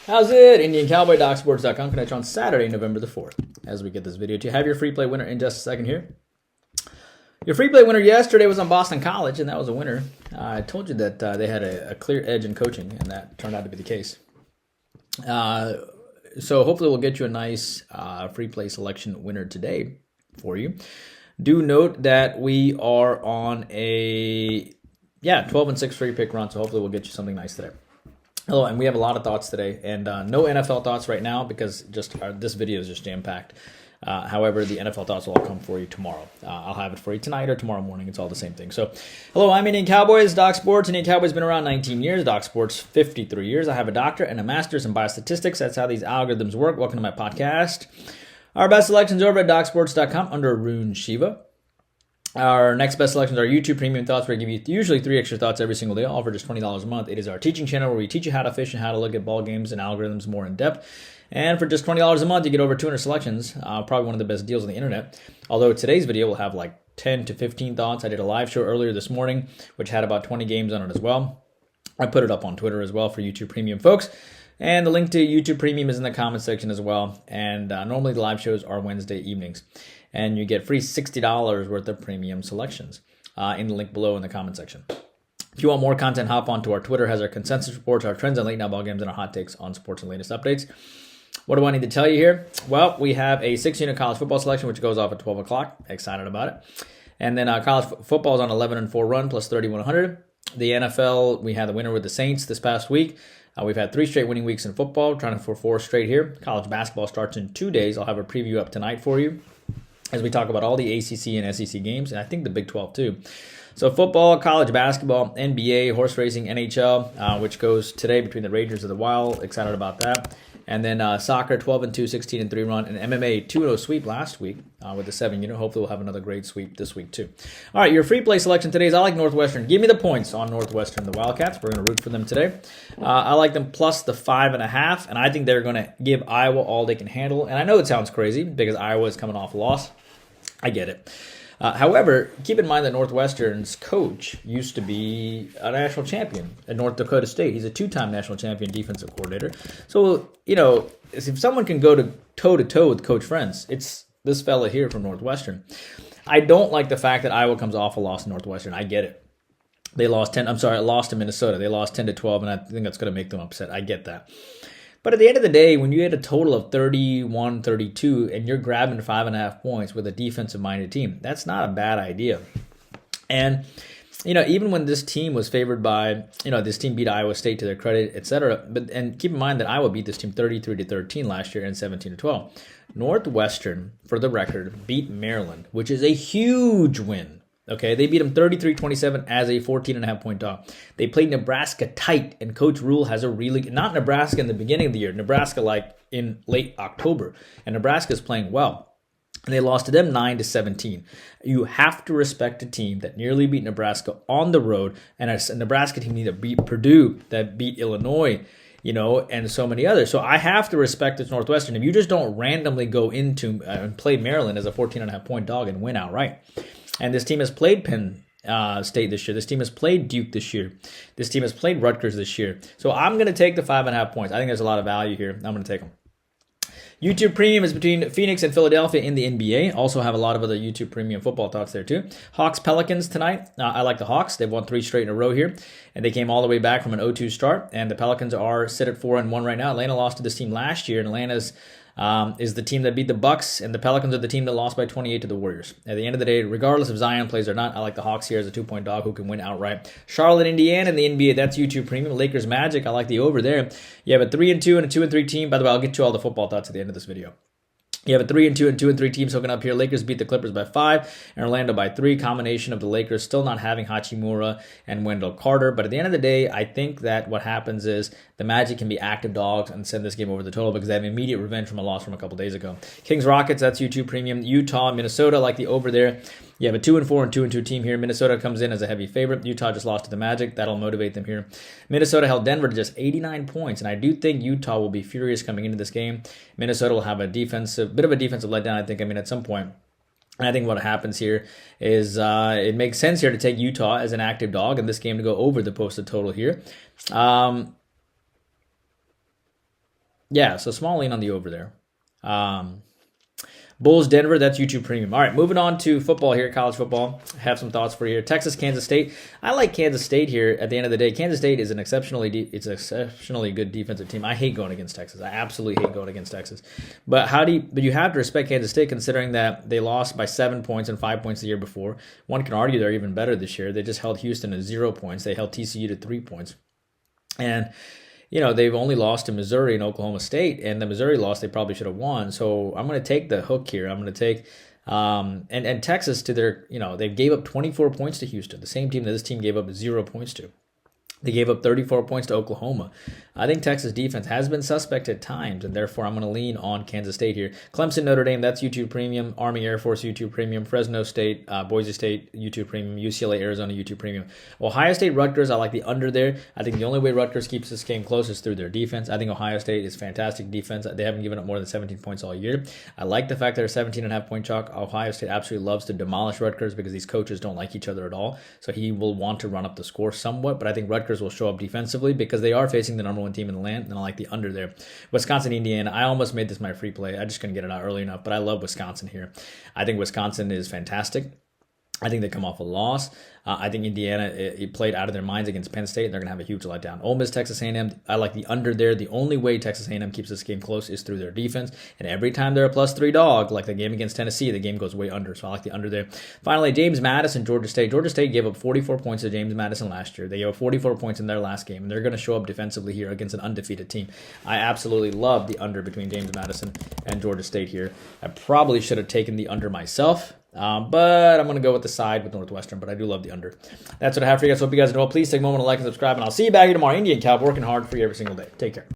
How's it? Indian Cowboy, DocSports.com. Connect on Saturday, November the 4th. As we get this video to have your free play winner in just a second here. Your free play winner yesterday was on Boston College, and that was a winner. I told you that they had a clear edge in coaching, and that turned out to be the case. So hopefully we'll get you a nice free play selection winner today for you. Do note that we are on a 12-6 free pick run, so hopefully we'll get you something nice today. Hello, and we have a lot of thoughts today, and no NFL thoughts right now because this video is just jam-packed. However, the NFL thoughts will all come for you tomorrow. I'll have it for you tonight or tomorrow morning. It's all the same thing. So, hello, I'm Indian Cowboys, Doc Sports. Indian Cowboys been around 19 years, Doc Sports 53 years. I have a doctorate and a master's in Biostatistics. That's how these algorithms work. Welcome to my podcast. Our best selections over at docsports.com under Arun Shiva. Our next best selections are YouTube Premium Thoughts, where we give you usually 3 extra thoughts every single day, all for just $20 a month. It is our teaching channel where we teach you how to fish and how to look at ball games and algorithms more in depth. And for just $20 a month, you get over 200 selections, probably one of the best deals on the internet. Although today's video will have like 10 to 15 thoughts. I did a live show earlier this morning, which had about 20 games on it as well. I put it up on Twitter as well for YouTube Premium folks. And the link to YouTube Premium is in the comment section as well. And normally the live shows are Wednesday evenings. And you get free $60 worth of premium selections in the link below in the comment section. If you want more content, hop onto our Twitter. Has our consensus reports, our trends on late night ball games, and our hot takes on sports and latest updates. What do I need to tell you here? Well, we have a 6-unit college football selection, which goes off at 12 o'clock. Excited about it. And then college football is on 11-4 run plus 3,100. The NFL, we had the winner with the Saints this past week. We've had 3 straight winning weeks in football, trying for 4 straight here. College basketball starts in 2 days. I'll have a preview up tonight for you as we talk about all the ACC and SEC games, and I think the Big 12 too. So football, college basketball, NBA, horse racing, NHL, which goes today between the Rangers and the Wild. Excited about that. And then soccer, 12-2, 16-3 run, and MMA 2-0 sweep last week with the 7-unit. Hopefully we'll have another great sweep this week too. All right, your free play selection today is I like Northwestern. Give me the points on Northwestern, the Wildcats. We're going to root for them today. I like them plus the 5.5, and I think they're going to give Iowa all they can handle. And I know it sounds crazy because Iowa is coming off a loss. I get it. However, keep in mind that Northwestern's coach used to be a national champion at North Dakota State. He's a 2-time national champion defensive coordinator. So, if someone can go to toe-to-toe with Coach Friends, it's this fella here from Northwestern. I don't like the fact that Iowa comes off a loss to Northwestern. I get it. They lost to Minnesota. They lost 10-12, and I think that's going to make them upset. I get that. But at the end of the day, when you had a total of 31-32 and you're grabbing 5.5 points with a defensive-minded team, that's not a bad idea. And, even when this team was favored by, this team beat Iowa State to their credit, etc. And keep in mind that Iowa beat this team 33-13 last year and 17-12. Northwestern, for the record, beat Maryland, which is a huge win. Okay, they beat them 33-27 as a 14.5-point dog. They played Nebraska tight, and Coach Rule has not Nebraska in the beginning of the year, Nebraska like in late October, and Nebraska is playing well. And they lost to them 9-17. You have to respect a team that nearly beat Nebraska on the road, and a Nebraska team that beat Purdue, that beat Illinois, and so many others. So I have to respect this Northwestern. If you just don't randomly go into and play Maryland as a 14.5-point dog and win outright. And this team has played Penn State this year. This team has played Duke this year. This team has played Rutgers this year. So I'm going to take the 5.5 points. I think there's a lot of value here. I'm going to take them. YouTube Premium is between Phoenix and Philadelphia in the NBA. Also have a lot of other YouTube Premium football thoughts there too. Hawks Pelicans tonight. I like the Hawks. They've won 3 straight in a row here. And they came all the way back from an 0-2 start. And the Pelicans are sit at 4-1 right now. Atlanta lost to this team last year. And Atlanta's is the team that beat the Bucks, and the Pelicans are the team that lost by 28 to the Warriors. At the end of the day, regardless if Zion plays or not, I like the Hawks here as a 2-point dog who can win outright. Charlotte, Indiana in the NBA, that's YouTube Premium. Lakers, Magic, I like the over there. You have a 3-2 and a 2-3 team. By the way, I'll get to all the football thoughts at the end of this video. You have a 3-2 and 2-3 teams hooking up here. Lakers beat the Clippers by 5 and Orlando by 3. Combination of the Lakers still not having Hachimura and Wendell Carter. But at the end of the day, I think that what happens is the Magic can be active dogs and send this game over the total because they have immediate revenge from a loss from a couple days ago. Kings, Rockets, that's YouTube Premium. Utah, Minnesota, like the over there. You have a 2-4 and 2-2 team here. Minnesota comes in as a heavy favorite. Utah just lost to the Magic. That'll motivate them here. Minnesota held Denver to just 89 points, and I do think Utah will be furious coming into this game. Minnesota will have a bit of a defensive letdown, I think, at some point. And I think what happens here is it makes sense here to take Utah as an active dog and this game to go over the posted total here. Yeah, so small lean on the over there. Bulls, Denver, that's YouTube Premium. All right, moving on to football here, college football. I have some thoughts for you here. Texas, Kansas State. I like Kansas State here at the end of the day. Kansas State is an exceptionally good defensive team. I hate going against Texas. I absolutely hate going against Texas. But you have to respect Kansas State considering that they lost by 7 points and 5 points the year before. One can argue they're even better this year. They just held Houston to 0 points. They held TCU to 3 points. And they've only lost to Missouri and Oklahoma State, and the Missouri loss they probably should have won. So I'm going to take the hook here. I'm going to take and Texas to their, they gave up 24 points to Houston, the same team that this team gave up 0 points to. They gave up 34 points to Oklahoma. I think Texas defense has been suspect at times, and therefore I'm going to lean on Kansas State here. Clemson, Notre Dame, that's YouTube Premium. Army, Air Force, YouTube Premium. Fresno State, Boise State, YouTube Premium. UCLA, Arizona, YouTube Premium. Ohio State, Rutgers, I like the under there. I think the only way Rutgers keeps this game close is through their defense. I think Ohio State is fantastic defense. They haven't given up more than 17 points all year. I like the fact that they're 17.5 point chalk. Ohio State absolutely loves to demolish Rutgers because these coaches don't like each other at all. So he will want to run up the score somewhat, but I think Rutgers will show up defensively because they are facing the number one team in the land, and I like the under there. Wisconsin, Indiana, I almost made this my free play. I just couldn't get it out early enough, but I love Wisconsin here. I think Wisconsin is fantastic. I think they come off a loss. I think Indiana it played out of their minds against Penn State, and they're going to have a huge letdown. Ole Miss, Texas A&M, I like the under there. The only way Texas A&M keeps this game close is through their defense, and every time they're a +3 dog, like the game against Tennessee, the game goes way under, so I like the under there. Finally, James Madison, Georgia State. Georgia State gave up 44 points to James Madison last year. They gave up 44 points in their last game, and they're going to show up defensively here against an undefeated team. I absolutely love the under between James Madison and Georgia State here. I probably should have taken the under myself. But I'm going to go with the side with Northwestern, but I do love the under. That's what I have for you guys. Hope you guys enjoy. Please take a moment to like and subscribe, and I'll see you back here tomorrow. Indian Cowboy, working hard for you every single day. Take care.